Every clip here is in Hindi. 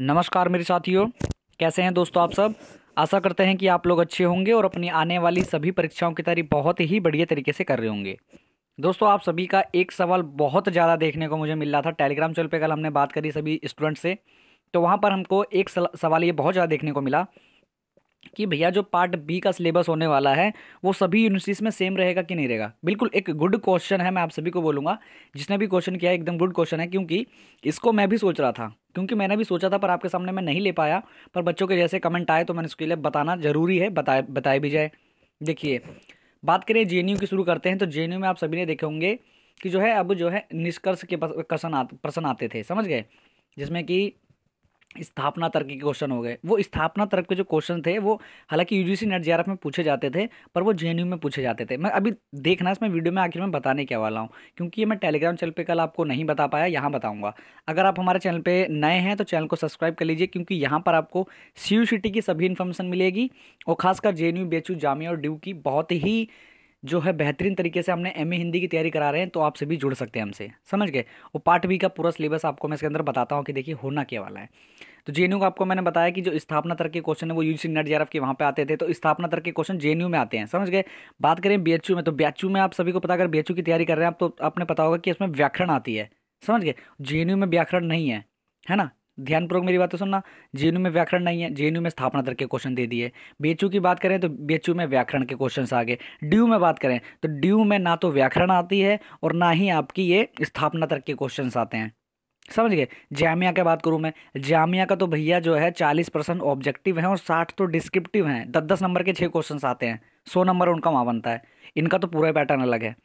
नमस्कार मेरे साथियों, कैसे हैं दोस्तों आप सब। आशा करते हैं कि आप लोग अच्छे होंगे और अपनी आने वाली सभी परीक्षाओं की तैयारी बहुत ही बढ़िया तरीके से कर रहे होंगे। दोस्तों, आप सभी का एक सवाल बहुत ज़्यादा देखने को मुझे मिल रहा था। टेलीग्राम चैनल पे कल हमने बात करी सभी स्टूडेंट से, तो वहाँ पर हमको एक सवाल ये बहुत ज़्यादा देखने को मिला कि भैया जो पार्ट बी का सिलेबस होने वाला है वो सभी यूनिवर्सिटीज में सेम रहेगा कि नहीं रहेगा। बिल्कुल एक गुड क्वेश्चन है, मैं आप सभी को बोलूँगा जिसने भी क्वेश्चन किया है एकदम गुड क्वेश्चन है, क्योंकि इसको मैं भी सोच रहा था, क्योंकि मैंने भी सोचा था पर आपके सामने मैं नहीं ले पाया। पर बच्चों के जैसे कमेंट आए तो मैंने उसके लिए बताना जरूरी है, बताए भी जाए। देखिए, बात करें जेएनयू की, शुरू करते हैं। तो जेएनयू में आप सभी ने देखे होंगे कि जो है अब जो है निष्कर्ष के प्रश्न आते थे, समझ गए, जिसमें कि स्थापना तर्क के क्वेश्चन हो गए। वो स्थापना तर्क के जो क्वेश्चन थे वो हालांकि यूजीसी नेट जेआरएफ में पूछे जाते थे, पर वो जेएनयू में पूछे जाते थे। मैं अभी देखना इसमें वीडियो में आखिर में बताने क्या वाला हूँ, क्योंकि ये मैं टेलीग्राम चैनल पे कल आपको नहीं बता पाया, यहाँ बताऊंगा। अगर आप हमारे चैनल पे नए हैं तो चैनल को सब्सक्राइब कर लीजिए, क्योंकि यहाँ पर आपको सीयूसीटी की सभी इन्फॉर्मेशन मिलेगी, और खासकर जेएनयू, बीएचयू, जामिया और ड्यू की बहुत ही जो है बेहतरीन तरीके से हमने एमए हिंदी की तैयारी करा रहे हैं। तो आप सभी जुड़ सकते हैं हमसे, समझ गए। वो पार्ट बी का पूरा सिलेबस आपको मैं इसके अंदर बताता हूँ कि देखिए होना क्या वाला है। तो जेएनयू का आपको मैंने बताया कि जो स्थापना तर्क के क्वेश्चन है वो यूजीसी नेट जेआरएफ के वहाँ पे आते थे, तो स्थापना तर्क के क्वेश्चन जेएनयू में आते हैं, समझ गए। बात करें बीएचयू में, तो बीएचयू में आप सभी को पता, अगर बीएचयू की तैयारी कर रहे हैं आप तो आपने पता होगा कि इसमें व्याकरण आती है, समझ गए। जेएनयू में व्याकरण नहीं है ना। ध्यानपूर्वक मेरी बातें सुनना। जेएनयू में व्याकरण नहीं है, जेएनयू में स्थापना तर्क के क्वेश्चन दे दिए। बीएचयू की बात करें तो बीएचयू में व्याकरण के क्वेश्चन आ गए। ड्यू में बात करें तो ड्यू में ना तो व्याकरण आती है और ना ही आपकी ये स्थापना तर्क के क्वेश्चन आते हैं, समझ गए। जामिया की बात करूं मैं, जामिया का तो भैया जो है 40% ऑब्जेक्टिव है और 60 तो डिस्क्रिप्टिव हैं। 10-10 नंबर के 6 क्वेश्चन आते हैं, 100 नंबर उनका वहाँ बनता है। इनका तो पूरा पैटर्न अलग है।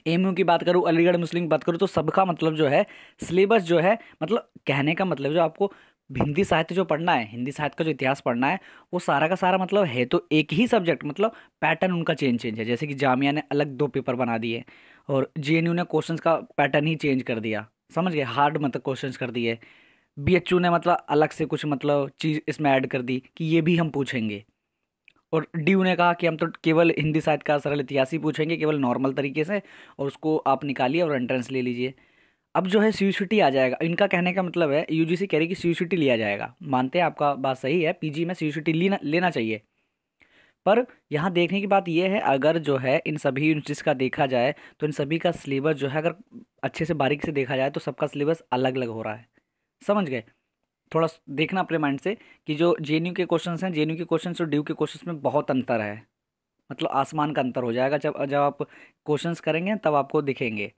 एमयू की बात करूँ, अलीगढ़ मुस्लिम की बात करूँ, तो सबका मतलब जो है सिलेबस जो है, मतलब कहने का मतलब जो आपको हिंदी साहित्य जो पढ़ना है, हिंदी साहित्य का जो इतिहास पढ़ना है, वो सारा का सारा मतलब है तो एक ही सब्जेक्ट, मतलब पैटर्न उनका चेंज है। जैसे कि जामिया ने अलग 2 पेपर बना दिए और जेएनयू ने क्वेश्चंस का पैटर्न ही चेंज कर दिया, समझ गए, हार्ड मतलब क्वेश्चंस कर दिए। बीएचयू ने मतलब अलग से कुछ मतलब चीज़ इसमें ऐड कर दी कि ये भी हम पूछेंगे। और ड्यू ने कहा कि हम तो केवल हिंदी साहित्य का सरल इतिहास ही पूछेंगे, केवल नॉर्मल तरीके से, और उसको आप निकालिए और एंट्रेंस ले लीजिए। अब जो है सीयूसीटी आ जाएगा। इनका कहने का मतलब है, यूजीसी कह रही कि सीयूसीटी लिया जाएगा। मानते हैं, आपका बात सही है, पीजी में सीयूसीटी लेना चाहिए। पर यहाँ देखने की बात यह है, अगर जो है इन सभी यूनिवर्सिटीज़ का देखा जाए तो इन सभी का सिलेबस जो है, अगर अच्छे से बारीक से देखा जाए तो सबका सिलेबस अलग अलग हो रहा है, समझ गए। थोड़ा देखना अपने माइंड से कि जो जेएनयू के क्वेश्चंस हैं, जेएनयू के क्वेश्चंस और ड्यू के क्वेश्चंस में बहुत अंतर है, मतलब आसमान का अंतर हो जाएगा। जब जब आप क्वेश्चंस करेंगे तब आपको दिखेंगे।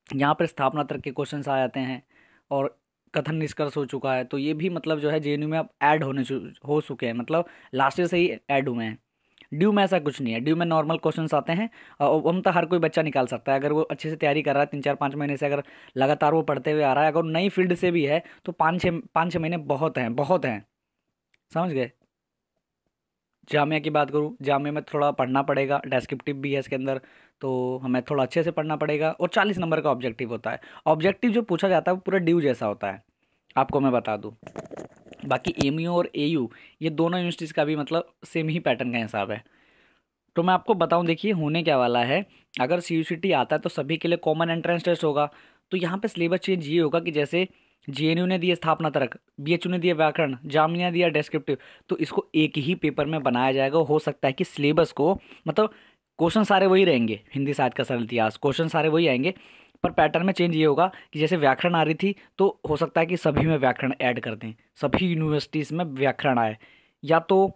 यहाँ पर स्थापना तर्क के क्वेश्चंस आ जाते हैं और कथन निष्कर्ष हो चुका है, तो ये भी मतलब जो है जेएनयू में अब ऐड हो चुके हैं, मतलब लास्ट ईयर से ही ऐड हुए हैं। ड्यू में ऐसा कुछ नहीं है। ड्यू में नॉर्मल क्वेश्चंस आते हैं और हम तो हर कोई बच्चा निकाल सकता है, अगर वो अच्छे से तैयारी कर रहा है 3-4-5 महीने से, अगर लगातार वो पढ़ते हुए आ रहा है, अगर नई फील्ड से भी है तो 5-6 महीने बहुत हैं, समझ गए। जामिया की बात करूँ, जामिया में थोड़ा पढ़ना पड़ेगा, डेस्क्रिप्टिव भी है इसके अंदर, तो हमें थोड़ा अच्छे से पढ़ना पड़ेगा। और 40 नंबर का ऑब्जेक्टिव होता है। ऑब्जेक्टिव जो पूछा जाता है वो पूरा ड्यू जैसा होता है, आपको मैं बता दूँ। बाकी एमयू और एयू, ये दोनों यूनिवर्सिटीज़ का भी मतलब सेम ही पैटर्न का हिसाब है। तो मैं आपको बताऊं, देखिए होने क्या वाला है। अगर सीयूसीटी आता है तो सभी के लिए कॉमन एंट्रेंस टेस्ट होगा। तो यहाँ पे सिलेबस चेंज ये होगा कि जैसे जेएनयू ने दिया स्थापना तर्क, बीएचयू ने दिया व्याकरण, जामिया ने दिया डेस्क्रिप्टिव, तो इसको एक ही पेपर में बनाया जाएगा। हो सकता है कि सिलेबस को मतलब क्वेश्चन सारे वही रहेंगे, हिंदी साहित्य का सरल इतिहास क्वेश्चन सारे वही आएंगे, पर पैटर्न में चेंज ये होगा कि जैसे व्याकरण आ रही थी तो हो सकता है कि सभी में व्याकरण ऐड कर दें, सभी यूनिवर्सिटीज़ में व्याकरण आए, या तो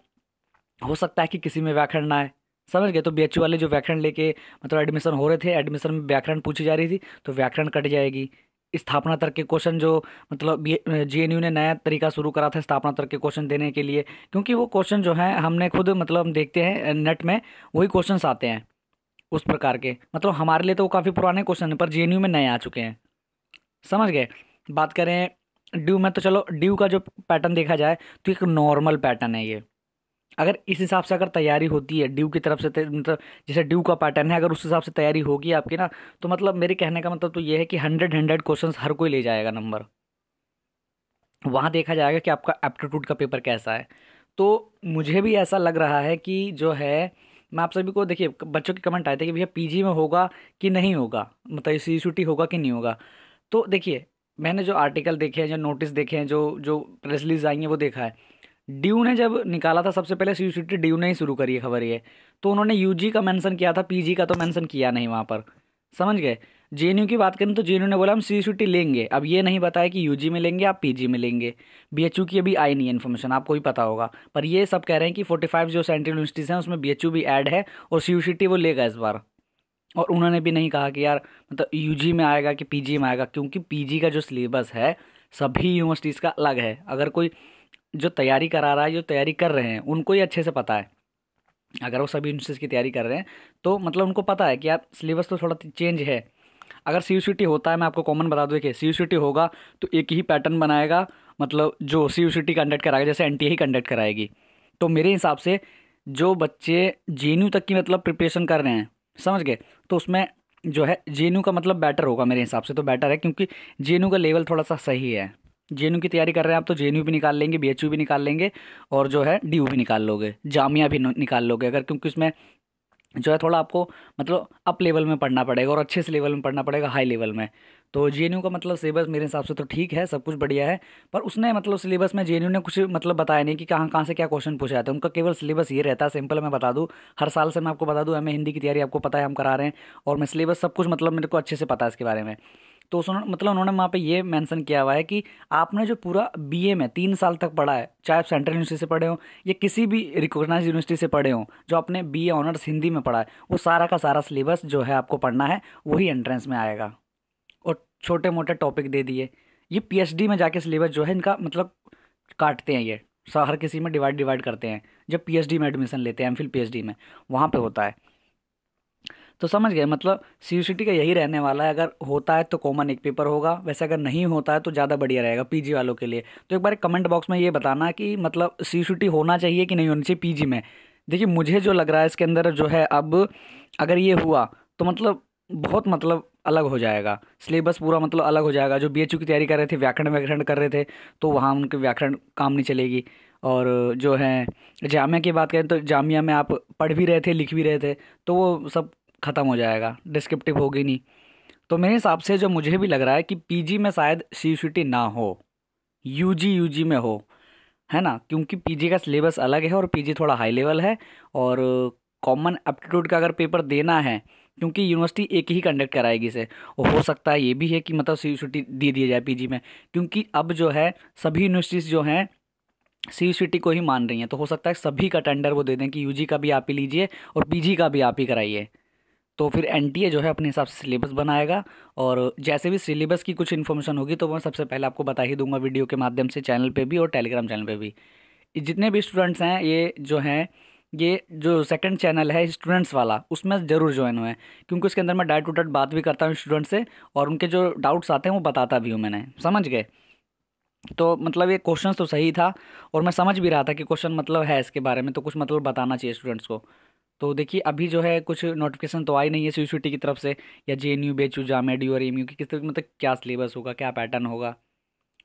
हो सकता है कि किसी में व्याकरण ना आए, समझ गए। तो बीएचयू वाले जो व्याकरण लेके मतलब एडमिशन हो रहे थे, एडमिशन में व्याकरण पूछी जा रही थी, तो व्याकरण कट जाएगी। स्थापना तर्क के क्वेश्चन जो मतलब जेएनयू ने नया तरीका शुरू करा था स्थापना तर्क के क्वेश्चन देने के लिए, क्योंकि वो क्वेश्चन जो है हमने खुद मतलब हम देखते हैं नेट में, वही क्वेश्चंस आते हैं उस प्रकार के। मतलब हमारे लिए तो वो काफ़ी पुराने क्वेश्चन हैं, पर जेएनयू में नए आ चुके हैं, समझ गए। बात करें ड्यू में, तो चलो ड्यू का जो पैटर्न देखा जाए तो एक नॉर्मल पैटर्न है ये। अगर इस हिसाब से अगर तैयारी होती है ड्यू की तरफ से, मतलब जैसे ड्यू का पैटर्न है, अगर उस हिसाब से तैयारी होगी आपकी ना, तो मतलब मेरे कहने का मतलब तो ये है कि 100 क्वेश्चंस हर कोई ले जाएगा नंबर। वहाँ देखा जाएगा कि आपका एप्टीट्यूड का पेपर कैसा है। तो मुझे भी ऐसा लग रहा है कि जो है, मैं आप सभी को, देखिए बच्चों के कमेंट आए थे कि भैया पीजी में होगा कि नहीं होगा, मतलब सीयूसीटी होगा कि नहीं होगा। तो देखिए, मैंने जो आर्टिकल देखे हैं, जो नोटिस देखे हैं, जो जो प्रेस रिलीज आई है वो देखा है। ड्यू ने जब निकाला था सबसे पहले सीयूसीटी ड्यू ने ही शुरू करी है खबर ये। तो उन्होंने यूजी का मेंशन किया था, पीजी का तो मेंशन किया नहीं वहाँ पर। समझ गए। जेएनयू की बात करें तो जेएनयू ने बोला हम सीयूसीटी लेंगे, अब ये नहीं बताया कि यूजी में लेंगे आप पीजी में लेंगे। बीएचयू की अभी आई नहीं है इन्फॉर्मेशन, आपको भी पता होगा। पर ये सब कह रहे हैं कि 45 जो सेंट्रल यूनिवर्सिटीज़ हैं उसमें बीएचयू भी ऐड है और सीयूसीटी वो लेगा इस बार। और उन्होंने भी नहीं कहा कि यार मतलब यूजी में आएगा कि पीजी में आएगा, क्योंकि पीजी का जो सिलेबस है सभी यूनिवर्सिटीज़ का अलग है। अगर कोई जो तैयारी करा रहा है, जो तैयारी कर रहे हैं, उनको ही अच्छे से पता है। अगर वो सभी यूनिवर्सिटीज़ की तैयारी कर रहे हैं तो मतलब उनको पता है कि यार सिलेबस तो थोड़ा चेंज है। अगर सीयूसीटी होता है, मैं आपको कॉमन बता दूं, देखिए सीयूसीटी होगा तो एक ही पैटर्न बनाएगा, मतलब जो सीयूसीटी कंडक्ट कराएगा जैसे एनटीए ही कंडक्ट कराएगी। तो मेरे हिसाब से जो बच्चे जेएनयू तक की मतलब प्रिपरेशन कर रहे हैं, समझ गए, तो उसमें जो है जेएनयू का मतलब बेटर होगा मेरे हिसाब से। तो बेटर है क्योंकि जेएनयू का लेवल थोड़ा सा सही है। जेएनयू की तैयारी कर रहे हैं आप तो जेएनयू भी निकाल लेंगे, बीएचयू भी निकाल लेंगे और जो है डीयू भी निकाल लोगे, जामिया भी निकाल लोगे अगर, क्योंकि उसमें जो है थोड़ा आपको मतलब अप लेवल में पढ़ना पड़ेगा और अच्छे से लेवल में पढ़ना पड़ेगा, हाई लेवल में। तो जेएनयू का मतलब सिलेबस मेरे हिसाब से तो ठीक है, सब कुछ बढ़िया है। पर उसने मतलब सिलेबस में जेएनयू ने कुछ मतलब बताया नहीं कि कहाँ कहाँ से क्या क्वेश्चन पूछे जाते हैं। उनका केवल सिलेबस ये रहता है, सिंपल मैं बता दूँ, हर साल से मैं आपको बता दूँ, हमें हिंदी की तैयारी आपको पता है हम करा रहे हैं और मैं सिलेबस सब कुछ मतलब मेरे को अच्छे से पता है इसके बारे में। तो मतलब उन्होंने वहाँ पे ये मेंशन किया हुआ है कि आपने जो पूरा बीए में 3 साल तक पढ़ा है, चाहे आप सेंट्रल यूनिवर्सिटी से पढ़े हो या किसी भी रिकॉग्नाइज यूनिवर्सिटी से पढ़े हो, जो आपने बीए ऑनर्स हिंदी में पढ़ा है, वो सारा का सारा सिलेबस जो है आपको पढ़ना है, वही एंट्रेंस में आएगा। और छोटे मोटे टॉपिक दे दिए। ये पीएचडी में जाके सिलेबस जो है इनका मतलब काटते हैं ये, हर किसी में डिवाइड डिवाइड करते हैं। जब पीएचडी में एडमिशन लेते हैं, एमफिल पीएचडी में, वहाँ पे होता है। तो समझ गए, मतलब सीयूसीटी का यही रहने वाला है। अगर होता है तो कॉमन एक पेपर होगा, वैसे अगर नहीं होता है तो ज़्यादा बढ़िया रहेगा पीजी वालों के लिए। तो एक बार कमेंट बॉक्स में ये बताना कि मतलब सीयूसीटी होना चाहिए कि नहीं होना चाहिए पीजी में। देखिए मुझे जो लग रहा है इसके अंदर जो है, अब अगर ये हुआ तो मतलब बहुत मतलब अलग हो जाएगा सिलेबस पूरा, मतलब अलग हो जाएगा। जो बीएचयू की तैयारी कर रहे थे, व्याकरण व्याकरण कर रहे थे, तो वहाँ उनके व्याकरण काम नहीं चलेगी। और जो है जामिया की बात करें तो जामिया में आप पढ़ भी रहे थे, लिख भी रहे थे, तो वो सब ख़त्म हो जाएगा, डिस्क्रिप्टिव होगी नहीं। तो मेरे हिसाब से जो मुझे भी लग रहा है कि पीजी में शायद सीयूसीटी ना हो, यूजी में हो, है ना, क्योंकि पीजी का सिलेबस अलग है और पीजी थोड़ा हाई लेवल है। और कॉमन एप्टीट्यूड का अगर पेपर देना है, क्योंकि यूनिवर्सिटी एक ही कंडक्ट कराएगी इसे, और हो सकता है ये भी है कि मतलब सीयूसीटी दे दिया जाए पीजी में, क्योंकि अब जो है सभी यूनिवर्सिटीज़ जो हैं सीयूसीटी को ही मान रही हैं। तो हो सकता है सभी का टेंडर वो दे दें कि यूजी का भी आप ही लीजिए और पीजी का भी आप ही कराइए। तो फिर एनटीए जो है अपने हिसाब से सिलेबस बनाएगा, और जैसे भी सिलेबस की कुछ इन्फॉर्मेशन होगी तो मैं सबसे पहले आपको बता ही दूंगा वीडियो के माध्यम से, चैनल पे भी और टेलीग्राम चैनल पे भी। जितने भी स्टूडेंट्स हैं ये जो हैं, ये जो सेकंड चैनल है स्टूडेंट्स वाला, उसमें ज़रूर ज्वाइन हुए, क्योंकि उसके अंदर मैं डाइट टू डाइट बात भी करता हूँ स्टूडेंट से और उनके जो डाउट्स आते हैं वो बताता भी हूँ मैंने, समझ गए। तो मतलब ये क्वेश्चन तो सही था और मैं समझ भी रहा था कि क्वेश्चन मतलब है इसके बारे में, तो कुछ मतलब बताना चाहिए स्टूडेंट्स को। तो देखिए अभी जो है कुछ नोटिफिकेशन तो आई नहीं है सीयूसीटी की तरफ से, या जेएनयू बीएचयू जामिया डी और एमयू की किस तरह मतलब क्या सिलेबस होगा, क्या पैटर्न होगा।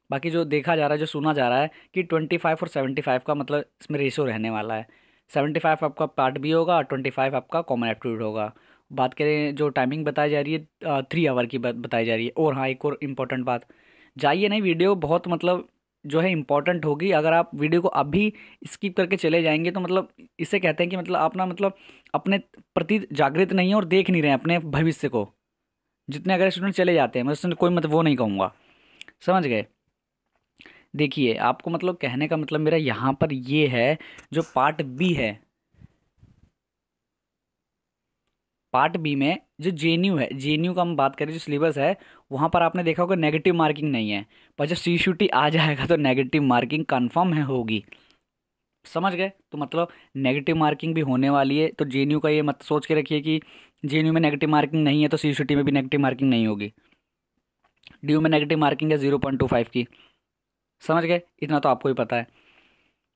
बाकी जो देखा जा रहा है, जो सुना जा रहा है कि 25 और 75 का मतलब इसमें रेशो रहने वाला है। 75 आपका पार्ट बी होगा और 25 आपका कॉमन एप्टीट्यूड होगा। बात करें जो टाइमिंग बताई जा रही है 3 आवर की बताई जा रही है। और हाँ एक और इम्पोर्टेंट बात, जाइए नहीं, वीडियो बहुत मतलब जो है इम्पोर्टेंट होगी। अगर आप वीडियो को अभी स्किप करके चले जाएंगे तो मतलब इसे कहते हैं कि मतलब आप ना मतलब अपने प्रति जागृत नहीं है और देख नहीं रहे हैं अपने भविष्य को। जितने अगर स्टूडेंट चले जाते हैं, मैं उसमें कोई मतलब वो नहीं कहूँगा, समझ गए। देखिए आपको मतलब कहने का मतलब मेरा यहाँ पर ये है, जो पार्ट बी है, पार्ट बी में जो जेएनयू है, जेएनयू का हम बात करें जो सिलेबस है, वहाँ पर आपने देखा होगा नेगेटिव मार्किंग नहीं है। पर जब सीयूसीटी आ जाएगा तो नेगेटिव मार्किंग कंफर्म है होगी, समझ गए। तो मतलब नेगेटिव मार्किंग भी होने वाली है। तो जेएनयू का ये मत सोच के रखिए कि जेएनयू में नेगेटिव मार्किंग नहीं है तो सीयूसीटी में भी नेगेटिव मार्किंग नहीं होगी। ड्यू में नेगेटिव मार्किंग है 0.25 की, समझ गए, इतना तो आपको ही पता है।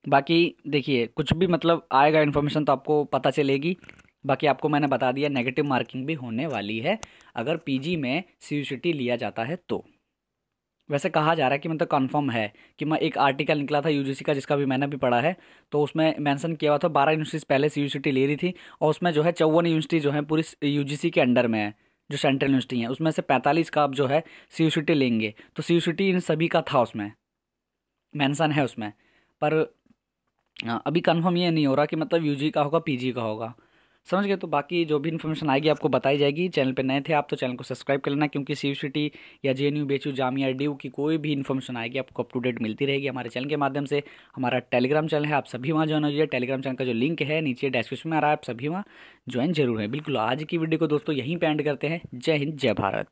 बाकी देखिए कुछ भी मतलब आएगा इन्फॉर्मेशन तो आपको पता चलेगी। बाकी आपको मैंने बता दिया नेगेटिव मार्किंग भी होने वाली है अगर पीजी में सीयूसीटी लिया जाता है तो। वैसे कहा जा रहा है कि मतलब कंफर्म है कि मैं एक आर्टिकल निकला था यूजीसी का जिसका भी मैंने भी पढ़ा है, तो उसमें मेंशन किया हुआ था 12 यूनिवर्सिटीज़ पहले सीयूसीटी ले रही थी और उसमें जो है 54 यूनिवर्सिटी जो है पूरी यूजीसी के अंडर में है। जो सेंट्रल यूनिवर्सिटी हैं उसमें से 45 का आप जो है CUCT लेंगे, तो CUCT इन सभी का था, उसमें मेंशन है उसमें। पर अभी कंफर्म ये नहीं हो रहा कि मतलब UG का होगा PG का होगा, समझ गए। तो बाकी जो भी इन्फॉर्मेशन आएगी आपको बताई जाएगी। चैनल पे नए थे आप तो चैनल को सब्सक्राइब कर लेना, क्योंकि CUCT या JNU BHU जामिया DU की कोई भी इन्फॉर्मेशन आएगी आपको अप टू डेट मिलती रहेगी हमारे चैनल के माध्यम से। हमारा टेलीग्राम चैनल है, आप सभी वहाँ ज्वाइन हो जाइए। टेलीग्राम चैनल का जो लिंक है नीचे डिस्क्रिप्शन में आ रहा है, आप सभी वहाँ ज्वाइन जरूर है। बिल्कुल, आज की वीडियो को दोस्तों यहीं पे एंड करते हैं। जय हिंद, जय भारत।